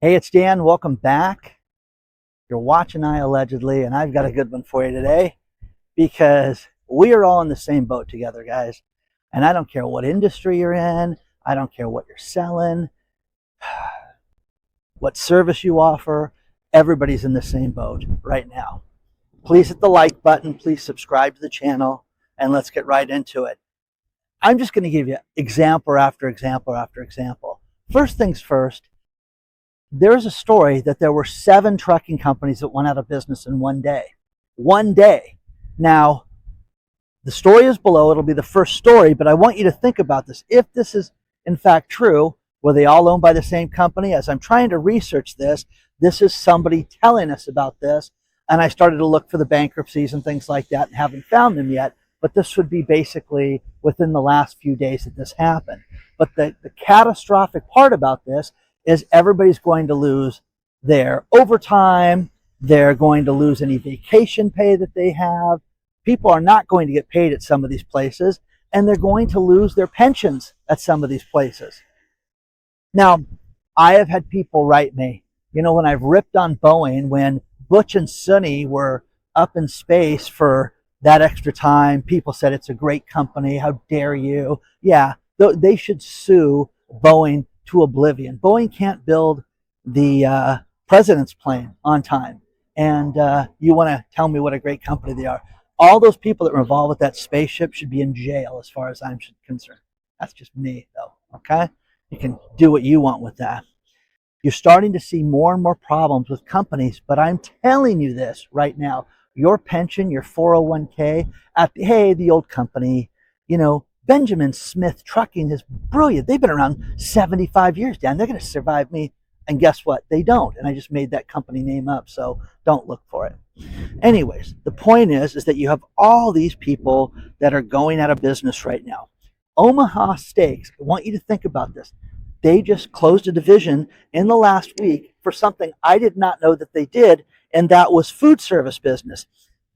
Hey, it's Dan. Welcome back. You're watching iAllegedly, and I've got a good one for you today because we are all in the same boat together, guys. And I don't care what industry you're in, I don't care what you're selling, what service you offer, everybody's in the same boat right now. Please hit the like button, please subscribe to the channel, and let's get right into it. I'm just going to give you example after example after example. First things first. There's a story that there were 7 trucking companies that went out of business in one day. One day. Now, the story is below. It'll be the first story, but I want you to think about this. If this is, in fact, true, were they all owned by the same company? As I'm trying to research this, this is somebody telling us about this, and I started to look for the bankruptcies and things like that and haven't found them yet, but this would be basically within the last few days that this happened. But the catastrophic part about this is everybody's going to lose their overtime. They're going to lose any vacation pay that they have. People are not going to get paid at some of these places, and they're going to lose their pensions at some of these places. Now, I have had people write me, when I've ripped on Boeing, when Butch and Sonny were up in space for that extra time, people said it's a great company. How dare you? Yeah, they should sue Boeing to oblivion. Boeing can't build the president's plane on time. And you want to tell me what a great company they are. All those people that were involved with that spaceship should be in jail as far as I'm concerned. That's just me, though, okay? You can do what you want with that. You're starting to see more and more problems with companies, but I'm telling you this right now. Your pension, your 401k, the old company, Benjamin Smith Trucking is brilliant. They've been around 75 years, Dan. They're going to survive me. And guess what? They don't. And I just made that company name up, so don't look for it. Anyways, the point is that you have all these people that are going out of business right now. Omaha Steaks, I want you to think about this. They just closed a division in the last week for something I did not know that they did, and that was food service business.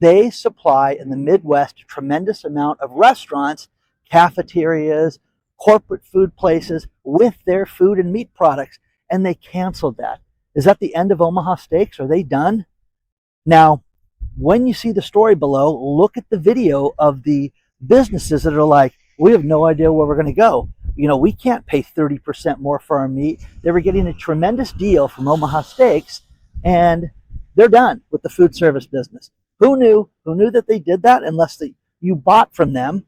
They supply in the Midwest a tremendous amount of restaurants, cafeterias, corporate food places with their food and meat products, and they canceled that. Is that the end of Omaha Steaks? Are they done? Now, when you see the story below, look at the video of the businesses that are like, we have no idea where we're going to go. We can't pay 30% more for our meat. They were getting a tremendous deal from Omaha Steaks, and they're done with the food service business. Who knew? Who knew that they did that unless you bought from them?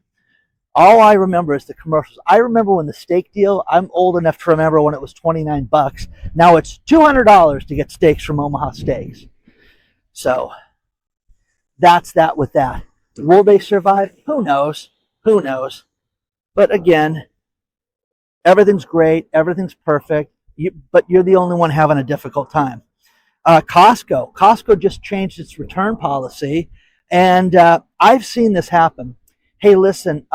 All I remember is the commercials. I remember when the steak deal, I'm old enough to remember when it was 29 bucks. Now it's $200 to get steaks from Omaha Steaks. So that's that with that. Will they survive? Who knows? Who knows? But again, everything's great. Everything's perfect. But you're the only one having a difficult time. Costco just changed its return policy. And I've seen this happen. Hey, listen,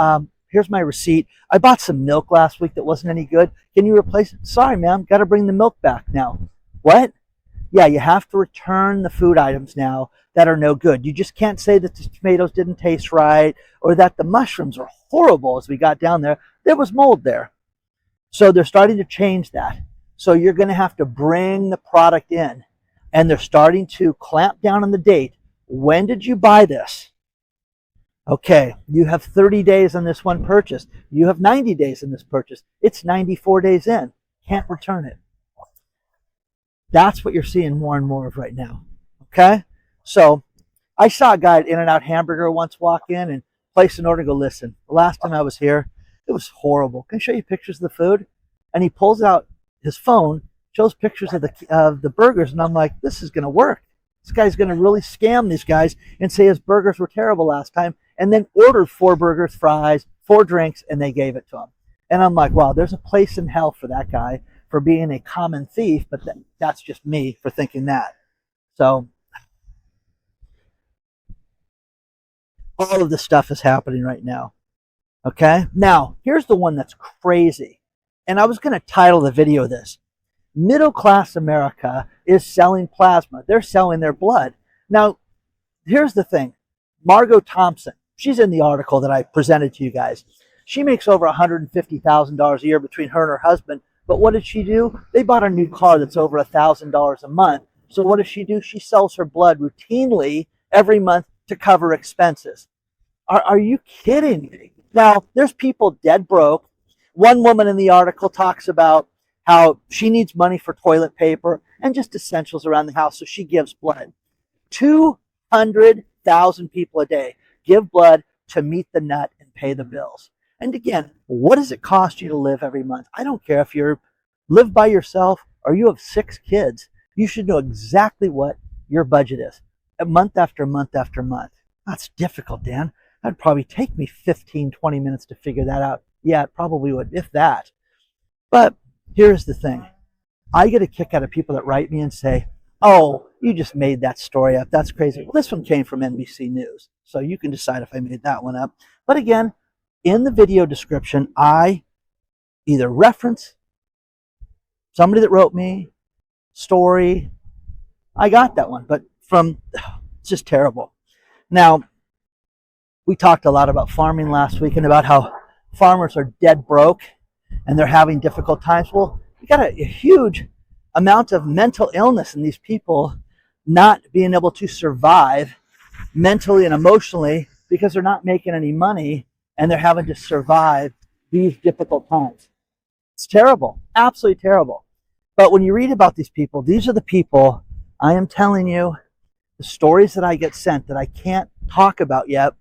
here's my receipt. I bought some milk last week that wasn't any good. Can you replace it? Sorry, ma'am, got to bring the milk back now. What? Yeah, you have to return the food items now that are no good. You just can't say that the tomatoes didn't taste right or that the mushrooms are horrible as we got down there. There was mold there. So they're starting to change that. So you're going to have to bring the product in. And they're starting to clamp down on the date. When did you buy this? Okay, you have 30 days on this one purchase. You have 90 days in this purchase. It's 94 days in. Can't return it. That's what you're seeing more and more of right now. Okay? So I saw a guy at In-N-Out Hamburger once walk in and place an order and go, listen, the last time I was here, it was horrible. Can I show you pictures of the food? And he pulls out his phone, shows pictures of the burgers, and I'm like, this is going to work. This guy's going to really scam these guys and say his burgers were terrible last time, and then ordered 4 burgers, fries, 4 drinks, and they gave it to him. And I'm like, wow, there's a place in hell for that guy for being a common thief, but that's just me for thinking that. So all of this stuff is happening right now. Okay? Now, here's the one that's crazy. And I was going to title the video this. Middle class America is selling plasma. They're selling their blood. Now, here's the thing. Margot Thompson, she's in the article that I presented to you guys. She makes over $150,000 a year between her and her husband But what did she do? They bought a new car that's over $1,000 a month. So what does she do? She sells her blood routinely every month to cover expenses. Are you kidding me? Now, there's people dead broke. One woman in the article talks about how she needs money for toilet paper and just essentials around the house, so she gives blood. 200,000 people a day give blood to meet the nut and pay the bills. And again, what does it cost you to live every month? I don't care if you live by yourself or you have 6 kids. You should know exactly what your budget is, month after month after month. That's difficult, Dan. That'd probably take me 15, 20 minutes to figure that out. Yeah, it probably would, if that. But here's the thing. I get a kick out of people that write me and say, oh, you just made that story up. That's crazy. Well, this one came from NBC News, so you can decide if I made that one up. But again, in the video description, I either reference somebody that wrote me, story. I got that one, but it's just terrible. Now, we talked a lot about farming last week and about how farmers are dead broke and they're having difficult times. Well, you got a huge amount of mental illness in these people not being able to survive mentally and emotionally because they're not making any money and they're having to survive these difficult times. It's terrible, absolutely terrible. But when you read about these people, these are the people, I am telling you, the stories that I get sent that I can't talk about yet.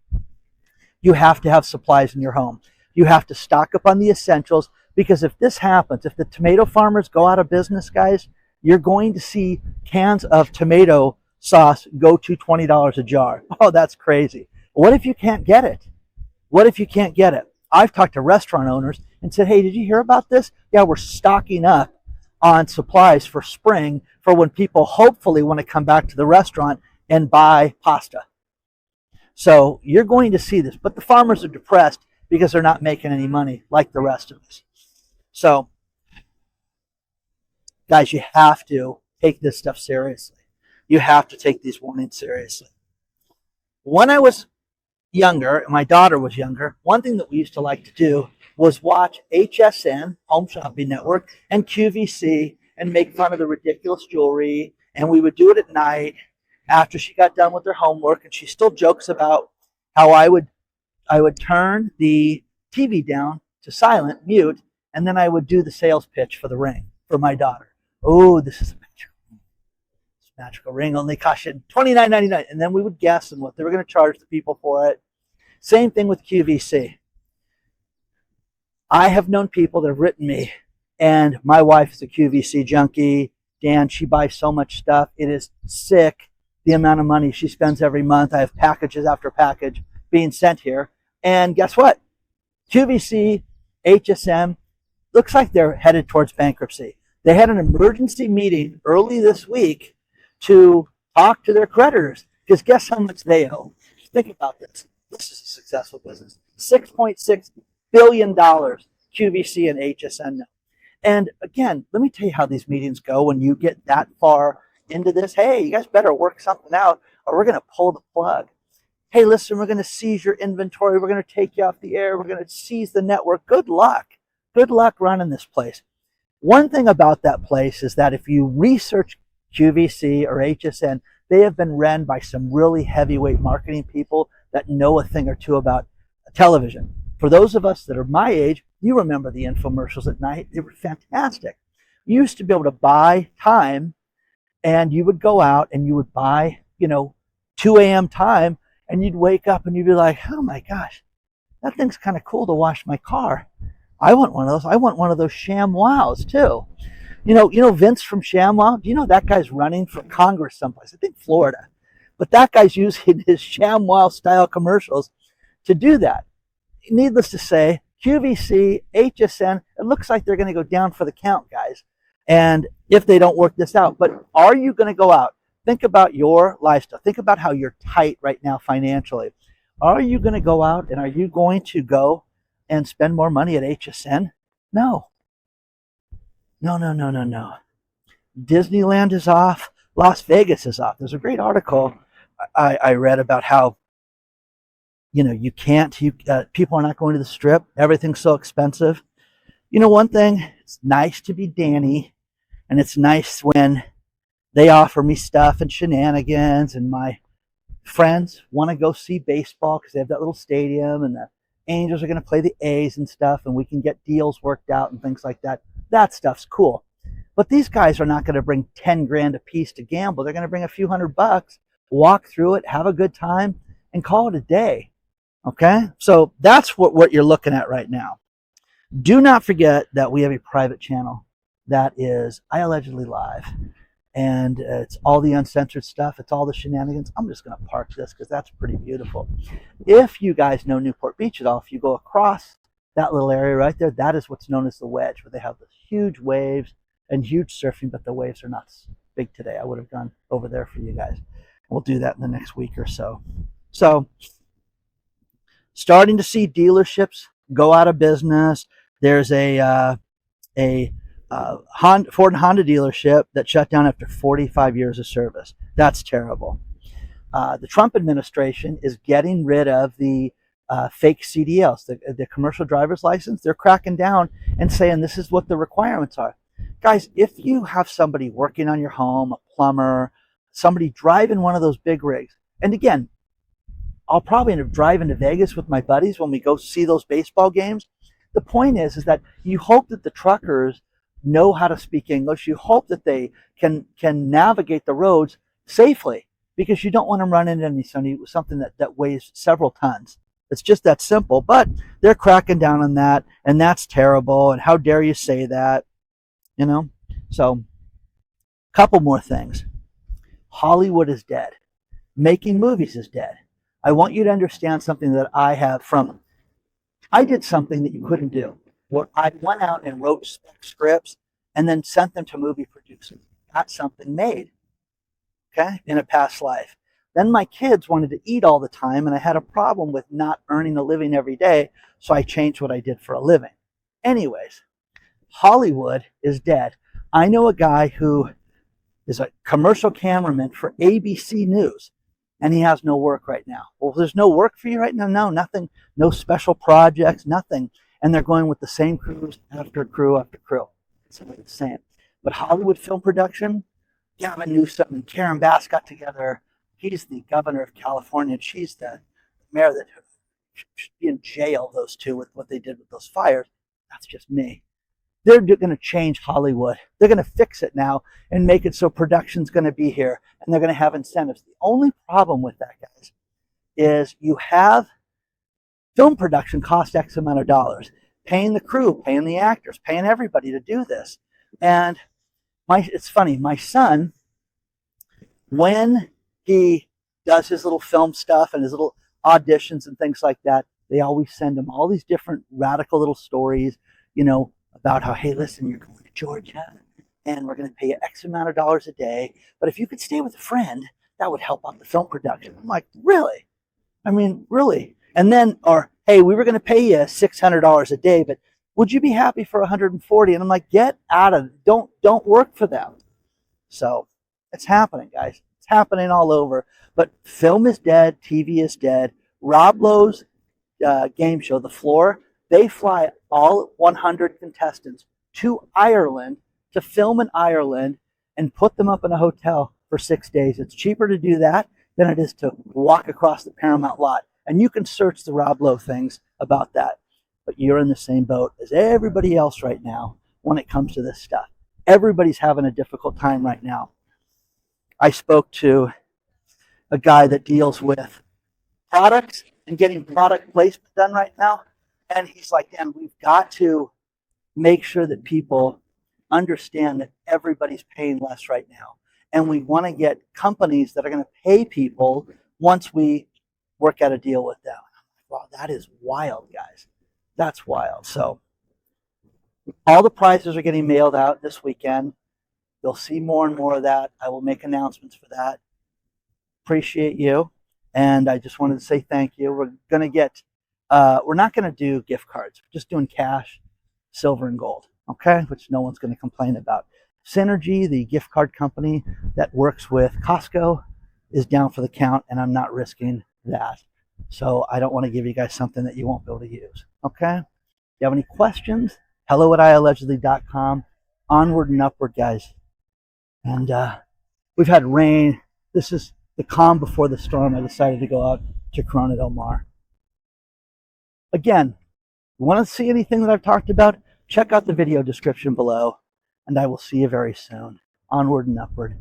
You have to have supplies in your home. You have to stock up on the essentials, because if this happens, if the tomato farmers go out of business, guys, you're going to see cans of tomato sauce go to $20 a jar. Oh, that's crazy. What if you can't get it? What if you can't get it? I've talked to restaurant owners and said, hey, did you hear about this? Yeah, we're stocking up on supplies for spring for when people hopefully want to come back to the restaurant and buy pasta. So you're going to see this, but the farmers are depressed because they're not making any money like the rest of us. So guys, you have to take this stuff seriously. You have to take these warnings seriously. When I was younger, and my daughter was younger, one thing that we used to like to do was watch HSN, Home Shopping Network, and QVC and make fun of the ridiculous jewelry. And we would do it at night after she got done with her homework. And she still jokes about how I would turn the TV down to silent, mute, and then I would do the sales pitch for the ring for my daughter. Oh, this is a magical ring, only cost you $29.99. And then we would guess and what they were going to charge the people for it. Same thing with QVC. I have known people that have written me, and my wife is a QVC junkie. Dan, she buys so much stuff. It is sick, the amount of money she spends every month. I have packages after package being sent here. And guess what? QVC, HSN, looks like they're headed towards bankruptcy. They had an emergency meeting early this week to talk to their creditors, because guess how much they owe? Think about this. This is a successful business. $6.6 billion QVC and HSN know. And again, let me tell you how these meetings go when you get that far into this. Hey, you guys better work something out or we're going to pull the plug. Hey, listen, we're going to seize your inventory. We're going to take you off the air. We're going to seize the network. Good luck. Good luck running this place. One thing about that place is that if you research QVC or HSN, they have been run by some really heavyweight marketing people that know a thing or two about television. For those of us that are my age, you remember the infomercials at night. They were fantastic. You used to be able to buy time, and you would go out and you would buy, 2 a.m. time, and you'd wake up and you'd be like, oh my gosh, that thing's kind of cool to wash my car. I want one of those. I want one of those ShamWows too. You know Vince from ShamWow? Do you know that guy's running for Congress someplace? I think Florida. But that guy's using his ShamWow style commercials to do that. Needless to say, QVC, HSN, it looks like they're going to go down for the count, guys. And if they don't work this out, but are you going to go out? Think about your lifestyle. Think about how you're tight right now financially. Are you going to go out and are you going to go and spend more money at HSN? No. No. Disneyland is off. Las Vegas is off. There's a great article I read about how, people are not going to the Strip. Everything's so expensive. One thing, it's nice to be Danny, and it's nice when they offer me stuff and shenanigans, and my friends want to go see baseball because they have that little stadium, and the Angels are going to play the A's and stuff, and we can get deals worked out and things like that. That stuff's cool. But these guys are not going to bring 10 grand a piece to gamble. They're going to bring a few $100, walk through it, have a good time, and call it a day. Okay? So that's what you're looking at right now. Do not forget that we have a private channel that is iAllegedly Live. And it's all the uncensored stuff. It's all the shenanigans. I'm just going to park this because that's pretty beautiful. If you guys know Newport Beach at all, if you go across that little area right there, that is what's known as the Wedge, where they have the huge waves and huge surfing, but the waves are not big today. I would have gone over there for you guys. We'll do that in the next week or so. So, starting to see dealerships go out of business. There's a Ford and Honda dealership that shut down after 45 years of service. That's terrible. The Trump administration is getting rid of the fake CDLs, the commercial driver's license. They're cracking down and saying this is what the requirements are. Guys, if you have somebody working on your home, a plumber, somebody driving one of those big rigs, and again, I'll probably end up driving to Vegas with my buddies when we go see those baseball games. The point is that you hope that the truckers know how to speak English. You hope that they can navigate the roads safely, because you don't want them running into something that weighs several tons. It's just that simple. But they're cracking down on that, and that's terrible. And how dare you say that? You know? So, couple more things. Hollywood is dead. Making movies is dead. I want you to understand something that I did something that you couldn't do. Where I went out and wrote spec scripts and then sent them to movie producers. Got something made, okay, in a past life. Then my kids wanted to eat all the time, and I had a problem with not earning a living every day, so I changed what I did for a living. Anyways, Hollywood is dead. I know a guy who is a commercial cameraman for ABC News, and he has no work right now. Well, there's no work for you right now? No, nothing, no special projects, nothing. And they're going with the same crews after crew after crew. It's the same. But Hollywood film production, Gavin Newsom and Karen Bass got together. He's the governor of California, and she's the mayor that should be in jail, those two, with what they did with those fires. That's just me. They're going to change Hollywood. They're going to fix it now and make it so production's going to be here, and they're going to have incentives. The only problem with that, guys, is you have film production cost X amount of dollars, paying the crew, paying the actors, paying everybody to do this. And it's funny, my son, when he does his little film stuff and his little auditions and things like that, they always send him all these different radical little stories, you know, about how, hey, listen, you're going to Georgia and we're going to pay you X amount of dollars a day. But if you could stay with a friend, that would help out the film production. I'm like, really? I mean, really? And then, or, hey, we were going to pay you $600 a day, but would you be happy for $140? And I'm like, get out of it. Don't work for them. So it's happening, guys. It's happening all over. But film is dead. TV is dead. Rob Lowe's game show, The Floor, they fly all 100 contestants to Ireland to film in Ireland and put them up in a hotel for 6 days. It's cheaper to do that than it is to walk across the Paramount lot. And you can search the Rob Lowe things about that. But you're in the same boat as everybody else right now when it comes to this stuff. Everybody's having a difficult time right now. I spoke to a guy that deals with products and getting product placement done right now. And he's like, Dan, we've got to make sure that people understand that everybody's paying less right now. And we want to get companies that are going to pay people once we work out a deal with them. Wow, that is wild, guys. That's wild. So all the prizes are getting mailed out this weekend. You'll see more and more of that. I will make announcements for that. Appreciate you. And I just wanted to say thank you. We're going to get, we're not going to do gift cards. We're just doing cash, silver, and gold. Okay? Which no one's going to complain about. Synergy, the gift card company that works with Costco, is down for the count, and I'm not risking that. So I don't want to give you guys something that you won't be able to use. Okay? If you have any questions, Hello at iAllegedly.com. Onward and upward, guys. And we've had rain. This is the calm before the storm. I decided to go out to Corona Del Mar. Again, you want to see anything that I've talked about? Check out the video description below, and I will see you very soon. Onward and upward.